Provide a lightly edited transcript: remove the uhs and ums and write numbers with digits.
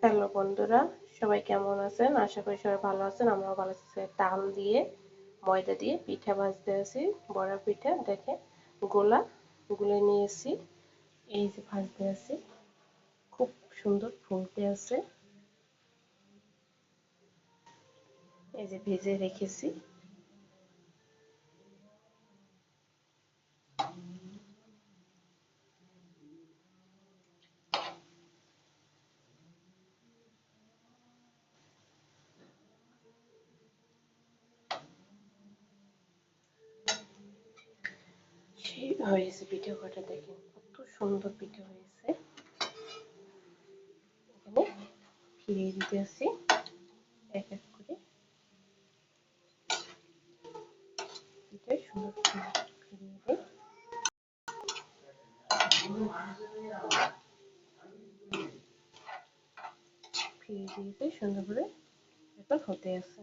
Hello বন্ধুরা, সবাই কেমন আছেন? আশা করি সবাই ভালো আছেন। আমরাও ভালো আছি। তাল দিয়ে ময়দা দিয়ে পিঠা ভাজতে আছি। বড়া পিঠা দেখে গোলা গুলে নিয়েছি। এই যে ভাজতে আছি, খুব সুন্দর ফুলতে আছে। এই যে ভেজে রেখেছি। সেই হয়েছে পিঠে কটা, দেখেন কত সুন্দর পিঠে হয়েছে। এখানে ফিরিয়ে দিতে আসি এক এক করে পিঠে সুন্দর ফিরিয়ে দিই। ফিরিয়ে দিয়েছি সুন্দর করে, এখন হতে আছে।